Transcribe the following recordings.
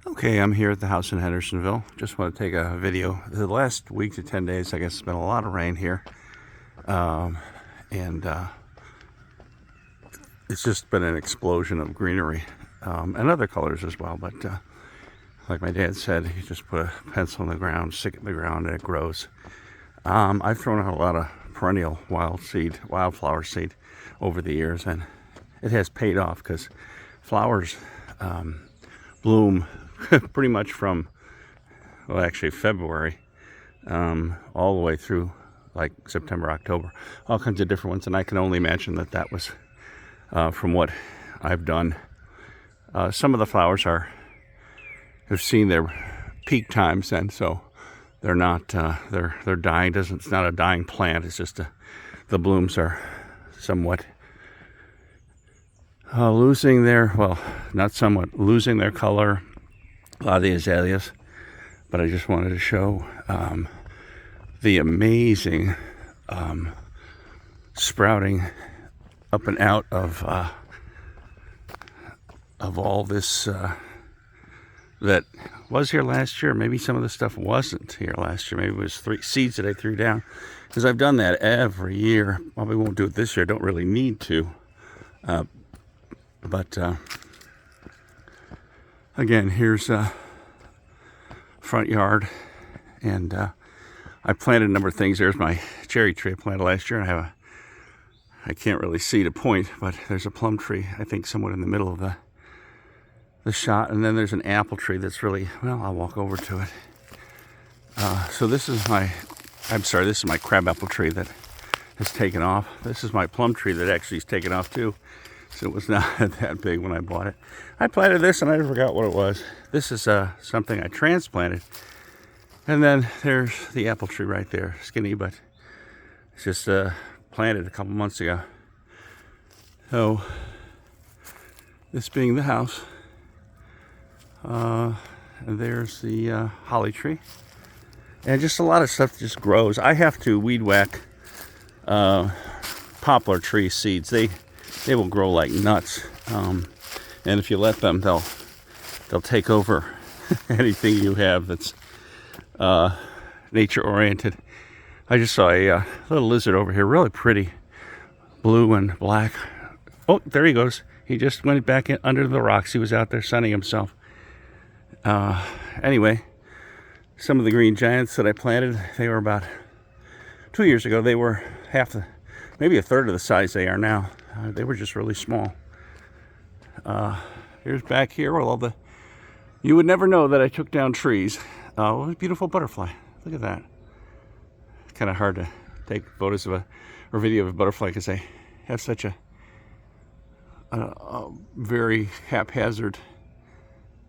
Okay, I'm here at the house in Hendersonville. Just want to take a video. The last week to 10 days, I guess, it's been a lot of rain here. And it's just been an explosion of greenery and other colors as well. But like my dad said, you just put a pencil in the ground, stick it in the ground, and it grows. I've thrown out a lot of perennial wildflower seed over the years, and it has paid off because flowers bloom pretty much from, well, actually February all the way through like September, October, all kinds of different ones. And I can only imagine that that was from what I've done. Some of the flowers have seen their peak times, and so they're not they're dying. It's not a dying plant. It's just the blooms are somewhat losing their losing their color. A lot of the azaleas, but I just wanted to show the amazing sprouting up and out of all this that was here last year. Maybe some of the stuff wasn't here last year. Maybe it was 3 seeds that I threw down, because I've done that every year. Probably won't do it this year. Don't really need to, but again, here's front yard, and I planted a number of things. There's my cherry tree I planted last year, and I can't really see the point, but there's a plum tree, I think, somewhat in the middle of the shot, and then there's an apple tree that's really, well, I'll walk over to it. So this is my crabapple tree that has taken off. This is my plum tree that actually has taken off too. So it was not that big when I bought it. I planted this and I forgot what it was. This is something I transplanted. And then there's the apple tree right there, skinny, but it's just planted a couple months ago. So this being the house, and there's the holly tree. And just a lot of stuff just grows. I have to weed whack poplar tree seeds. They will grow like nuts, and if you let them, they'll take over anything you have that's nature oriented. I just saw a little lizard over here, really pretty, blue and black. Oh, there he goes. He just went back in under the rocks. He was out there sunning himself. Anyway, some of the green giants that I planted, they were about 2 years ago. They were maybe a third of the size they are now. They were just really small. Here's back here where all you would never know that I took down trees. What a beautiful butterfly. Look at that. It's kind of hard to take photos of or video of a butterfly because they have such a very haphazard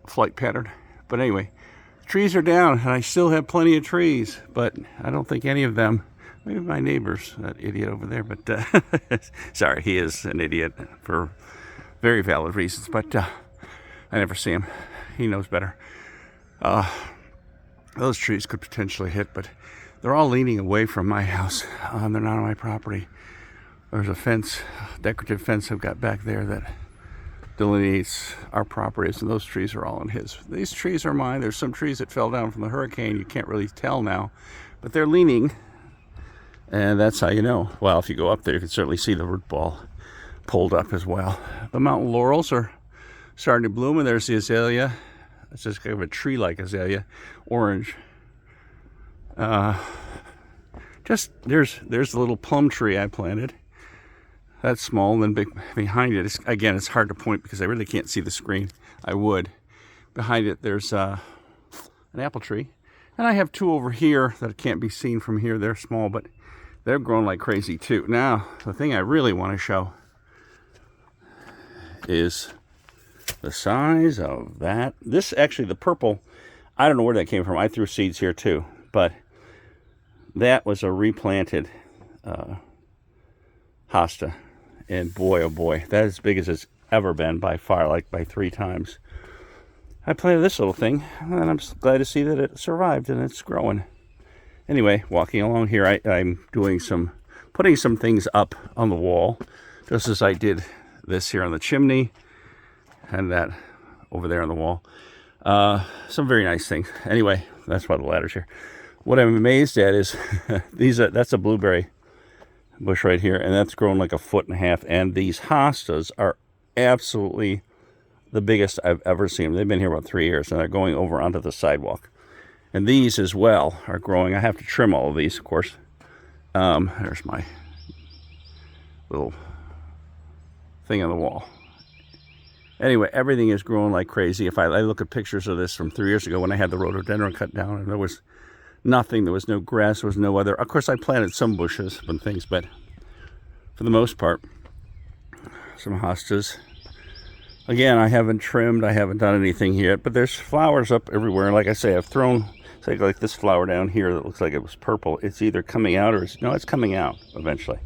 flight pattern. But anyway, trees are down, and I still have plenty of trees, but I don't think any of them, maybe my neighbor's that idiot over there, but sorry, he is an idiot for very valid reasons, but I never see him. He knows better. Those trees could potentially hit, but they're all leaning away from my house. They're not on my property. There's a fence, decorative fence I've got back there that delineates our properties, and those trees are all in his. These trees are mine. There's some trees that fell down from the hurricane. You can't really tell now, but they're leaning. And that's how you know. Well, if you go up there, you can certainly see the root ball pulled up as well. The mountain laurels are starting to bloom, and there's the azalea. It's just kind of a tree-like azalea, orange. There's the little plum tree I planted. That's small, and then behind it, it's hard to point because I really can't see the screen. I would. Behind it, there's an apple tree. And I have 2 over here that can't be seen from here. They're small, but they're growing like crazy too. Now, the thing I really want to show is the size of that. This, actually, the purple, I don't know where that came from. I threw seeds here too, but that was a replanted hosta. And boy, oh boy, that is as big as it's ever been by far, like by 3 times. I planted this little thing, and I'm glad to see that it survived and it's growing. Anyway, walking along here, I'm putting some things up on the wall, just as I did this here on the chimney, and that over there on the wall. Some very nice things. Anyway, that's why the ladder's here. What I'm amazed at is that's a blueberry bush right here, and that's grown like 1.5 feet. And these hostas are absolutely the biggest I've ever seen them. They've been here about 3 years, and they're going over onto the sidewalk. And these as well are growing. I have to trim all of these, of course. There's my little thing on the wall. Anyway, everything is growing like crazy. If I look at pictures of this from 3 years ago when I had the rhododendron cut down, and there was nothing, there was no grass, there was no other. Of course, I planted some bushes and things, but for the most part, some hostas. Again, I haven't trimmed, I haven't done anything yet, but there's flowers up everywhere. Like I say, I've thrown, say, like this flower down here that looks like it was purple. It's either coming out or it's coming out eventually.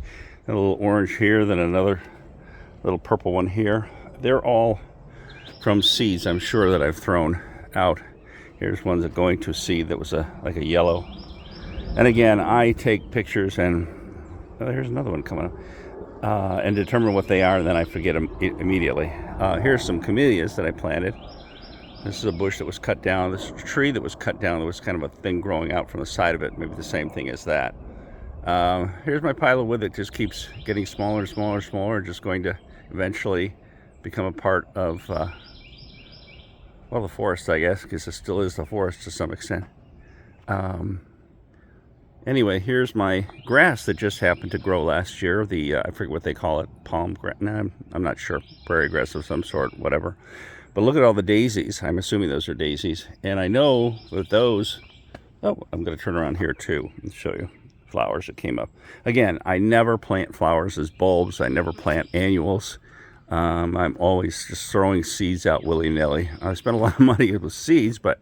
And a little orange here, then another little purple one here. They're all from seeds, I'm sure, that I've thrown out. Here's ones that going to seed that was like a yellow. And again, I take pictures and here's another one coming up, and determine what they are, and then I forget them immediately. Here's some camellias that I planted. This is a bush that was cut down. This tree that was cut down, there was kind of a thing growing out from the side of it, maybe the same thing as that. Here's my pile of wood that just keeps getting smaller and smaller and smaller, just going to eventually become a part of, well, the forest, I guess, because it still is the forest to some extent. Anyway, here's my grass that just happened to grow last year. I forget what they call it, palm grass. No, I'm not sure. Prairie grass of some sort, whatever. But look at all the daisies. I'm assuming those are daisies. And I know that those, oh, I'm going to turn around here too and show you flowers that came up. Again, I never plant flowers as bulbs. I never plant annuals. I'm always just throwing seeds out willy-nilly. I spent a lot of money with seeds, but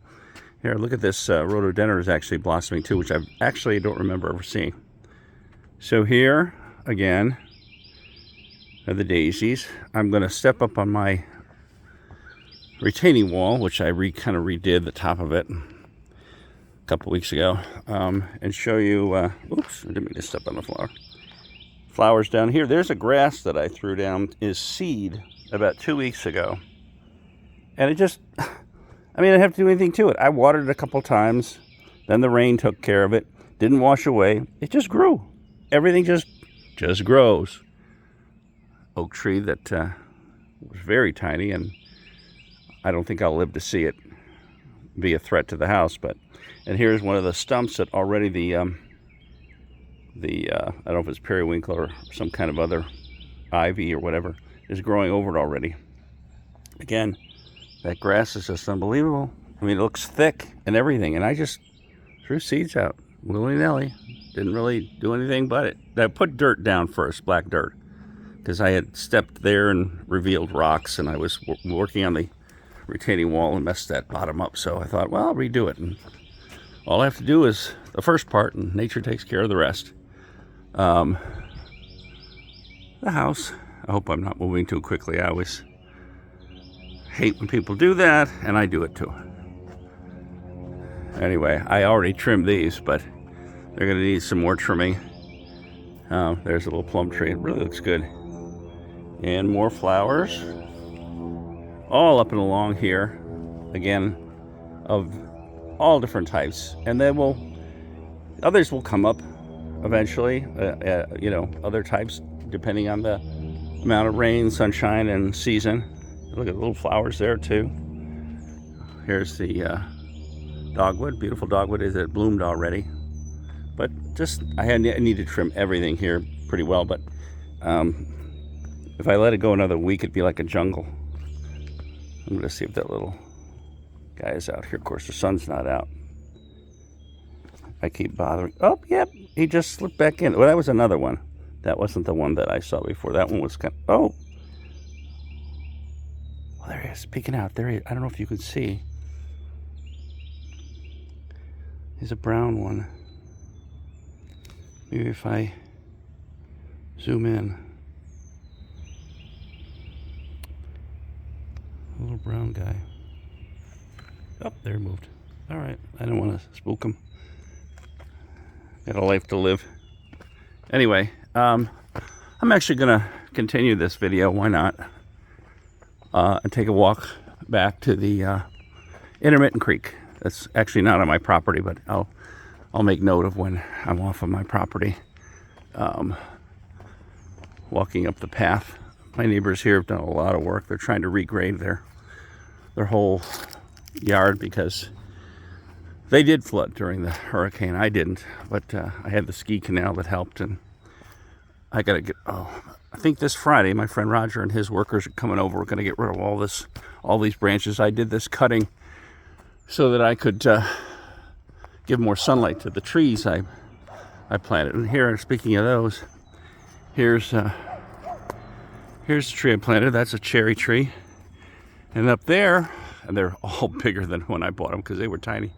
here, look at this. Rhododendron is actually blossoming too, which I actually don't remember ever seeing. So here, again, are the daisies. I'm going to step up on my retaining wall, which I kind of redid the top of it a couple weeks ago, and show you, oops, I didn't mean to step on the flower. Flowers down here. There's a grass that I threw down is seed about 2 weeks ago. And it just, I mean, I didn't have to do anything to it. I watered it a couple times. Then the rain took care of it. Didn't wash away. It just grew. Everything just grows. Oak tree that was very tiny, and I don't think I'll live to see it be a threat to the house. And here's one of the stumps that already I don't know if it's periwinkle or some kind of other ivy or whatever, is growing over it already. Again, that grass is just unbelievable. I mean, it looks thick and everything, and I just threw seeds out willy-nilly. Didn't really do anything but it. I put dirt down first, black dirt, because I had stepped there and revealed rocks, and I was working on the retaining wall and messed that bottom up. So I thought, well, I'll redo it, and all I have to do is the first part, and nature takes care of the rest. The house, I hope I'm not moving too quickly. I always hate when people do that, and I do it too. Anyway, I already trimmed these, but they're going to need some more trimming. There's a little plum tree. It really looks good. And more flowers. All up and along here. Again, of all different types. And then others will come up eventually. Other types, depending on the amount of rain, sunshine, and season. Look at the little flowers there too. Here's the dogwood, beautiful dogwood. It bloomed already, but just I need to trim everything here pretty well. But if I let it go another week, it'd be like a jungle. I'm gonna see if that little guy is out here. Of course, the sun's not out. I keep bothering. Oh, yep, he just slipped back in. Well, that was another one. That wasn't the one that I saw before. That one was kind of, oh. Well, there he is, peeking out. There he is. I don't know if you can see. He's a brown one. Maybe if I zoom in. A little brown guy. Oh, there he moved. All right, I don't want to spook him. Got a life to live. Anyway, I'm actually going to continue this video. Why not? And take a walk back to the Intermittent Creek. That's actually not on my property, but I'll make note of when I'm off of my property. Walking up the path. My neighbors here have done a lot of work. They're trying to regrade their whole yard because they did flood during the hurricane. I didn't, but I had the ski canal that helped, and I gotta get. I think this Friday, my friend Roger and his workers are coming over. We're gonna get rid of all these branches. I did this cutting so that I could give more sunlight to the trees I planted. And here, speaking of those, here's the tree I planted. That's a cherry tree, and up there, and they're all bigger than when I bought them because they were tiny.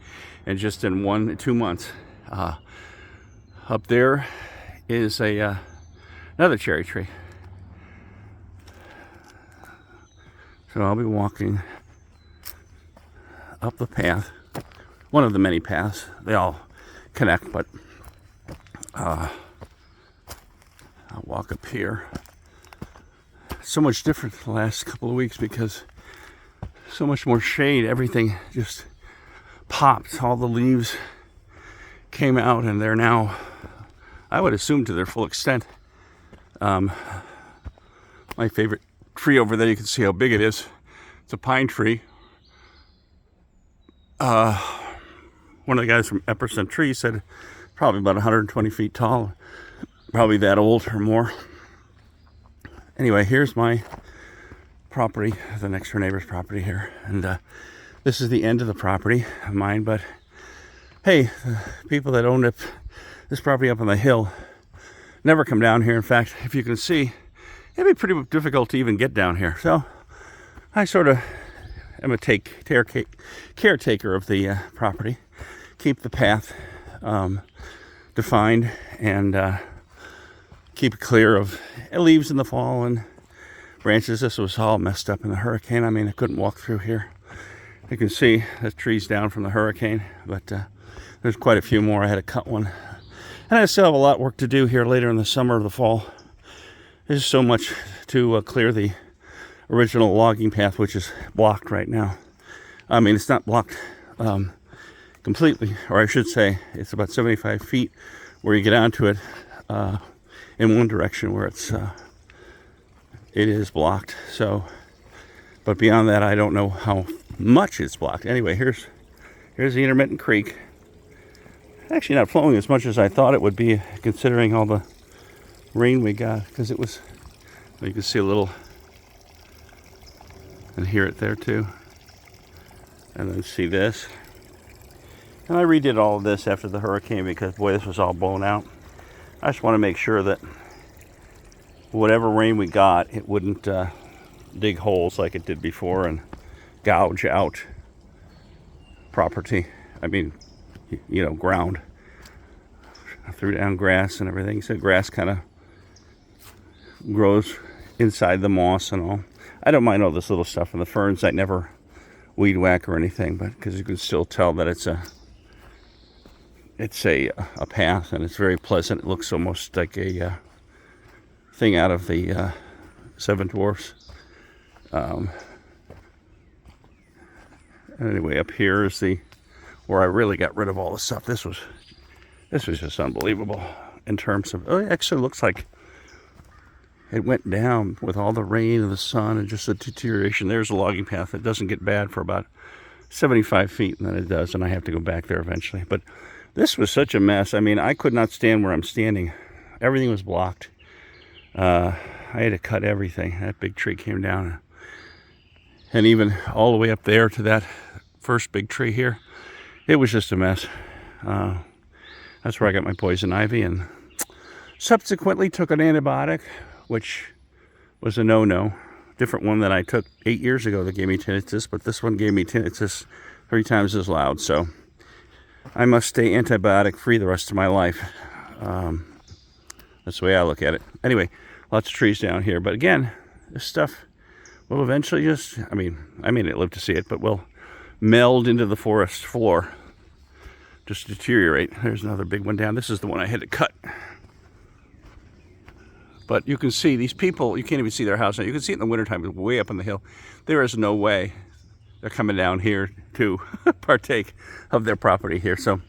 And just in 2 months, up there is another cherry tree. So I'll be walking up the path, one of the many paths. They all connect, but I'll walk up here. So much different the last couple of weeks because so much more shade. Everything just popped. All the leaves came out, and they're now, I would assume, to their full extent. My favorite tree over there, you can see how big it is. It's a pine tree. One of the guys from Epperson Tree said probably about 120 feet tall, probably that old or more. Anyway, here's my property, the next door neighbor's property here, and this is the end of the property of mine. But hey, the people that own this property up on the hill never come down here. In fact, if you can see, it'd be pretty difficult to even get down here. So I sort of am a caretaker of the property, keep the path defined, and keep it clear of leaves in the fall and branches. This was all messed up in the hurricane. I mean, I couldn't walk through here. You can see the trees down from the hurricane, but there's quite a few more. I had to cut one. And I still have a lot of work to do here later in the summer or the fall. There's so much to clear the original logging path, which is blocked right now. I mean, it's not blocked completely, or I should say it's about 75 feet where you get onto it in one direction where it is blocked. So, but beyond that, I don't know how much it's blocked. Anyway, here's the intermittent creek. Actually not flowing as much as I thought it would be, considering all the rain we got, because it was, you can see a little and hear it there too. And then see this. And I redid all of this after the hurricane because, boy, this was all blown out. I just want to make sure that whatever rain we got, it wouldn't dig holes like it did before and gouge out property. I mean, ground. I threw down grass and everything. So grass kind of grows inside the moss and all. I don't mind all this little stuff in the ferns. I never weed whack or anything, but because you can still tell that it's a path, and it's very pleasant. It looks almost like a thing out of the Seven Dwarfs. Anyway, up here is where I really got rid of all the stuff. This was just unbelievable in terms of. Oh, it actually looks like it went down with all the rain and the sun and just the deterioration. There's a logging path that doesn't get bad for about 75 feet, and then it does, and I have to go back there eventually. But this was such a mess. I mean, I could not stand where I'm standing. Everything was blocked. I had to cut everything. That big tree came down, and even all the way up there to that first big tree here, it was just a mess. That's where I got my poison ivy, and subsequently took an antibiotic, which was a no-no. Different one that I took 8 years ago that gave me tinnitus, but this one gave me tinnitus 3 times as loud. So I must stay antibiotic free the rest of my life. That's the way I look at it. Anyway, lots of trees down here, but again, this stuff will eventually just, I may not live to see it, but will meld into the forest floor, just deteriorate. There's another big one down. This is the one I had to cut. But you can see these people, you can't even see their house now. You can see it in the wintertime, way up on the hill. There is no way they're coming down here to partake of their property here. So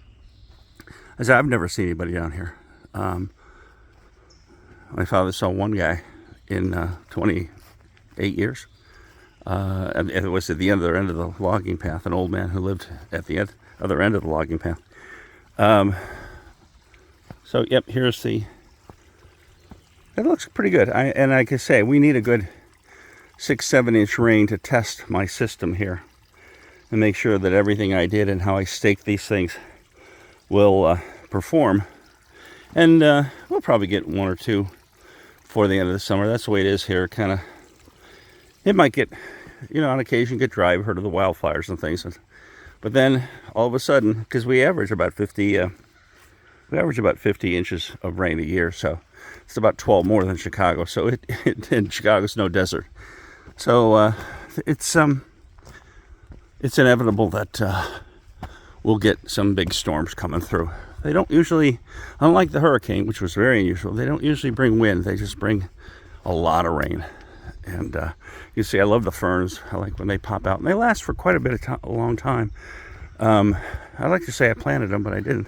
I said, I've never seen anybody down here. My father saw one guy in 28 years. And it was at the other end of the logging path, an old man who lived at the other end of the logging path. So, yep, here's the... It looks pretty good. And like I say, we need a good 6-7 inch rain to test my system here and make sure that everything I did and how I staked these things will perform. And we'll probably get 1 or 2 before the end of the summer. That's the way it is here. Kind of, it might get, on occasion get dry. We've heard of the wildfires and things. But then all of a sudden, because we average about 50 inches of rain a year, so it's about 12 more than Chicago. So and Chicago's no desert. So it's inevitable that we'll get some big storms coming through. They don't usually, unlike the hurricane, which was very unusual, they don't usually bring wind. They just bring a lot of rain. And you see, I love the ferns. I like when they pop out. And they last for quite a long time. I like to say I planted them, but I didn't.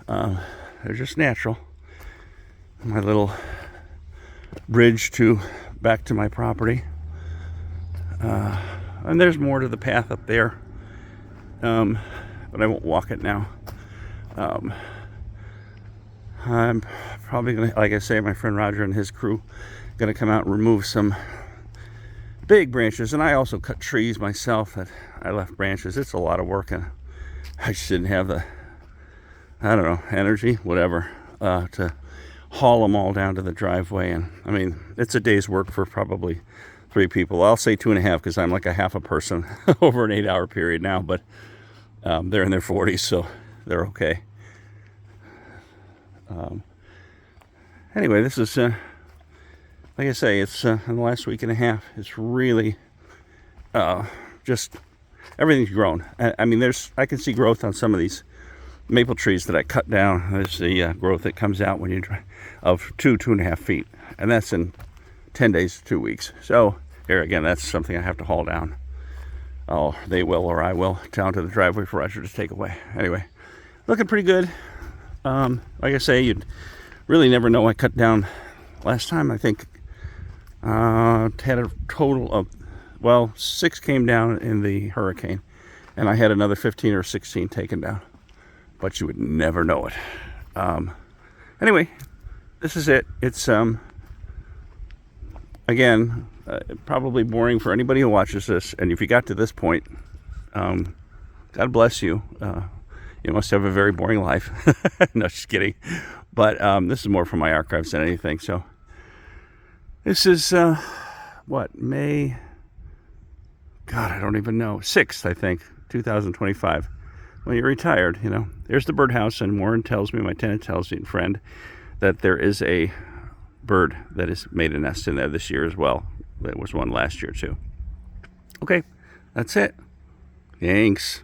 They're just natural. My little bridge back to my property. And there's more to the path up there. But I won't walk it now. I'm probably gonna, like I say, my friend Roger and his crew gonna come out and remove some big branches, and I also cut trees myself that I left branches. It's a lot of work, and I just didn't have the, I don't know, energy, whatever, to haul them all down to the driveway. And I mean, it's a day's work for probably 3 people. I'll say 2.5 because I'm like a half a person over an 8-hour period now, but they're in their 40s, so they're okay. Anyway, this is, like I say, it's in the last week and a half. It's really just everything's grown. I mean, I can see growth on some of these maple trees that I cut down. There's the growth that comes out when you dry, of 2.5 feet, and that's in 10 days to 2 weeks. So here again, that's something I have to haul down. Oh, they will, or I will, down to the driveway for Roger to take away. Anyway, looking pretty good. Like I say, you'd really never know. I cut down last time, I think, had a total of, 6 came down in the hurricane, and I had another 15 or 16 taken down, but you would never know it. Anyway, this is it. It's, again, probably boring for anybody who watches this, and if you got to this point, God bless you. You must have a very boring life. No, just kidding. But this is more from my archives than anything. So this is, May? God, I don't even know. 6th, I think, 2025. When you're retired, There's the birdhouse, and Warren tells me, my tenant tells me, and friend, that there is a bird that has made a nest in there this year as well. There was one last year, too. Okay, that's it. Thanks.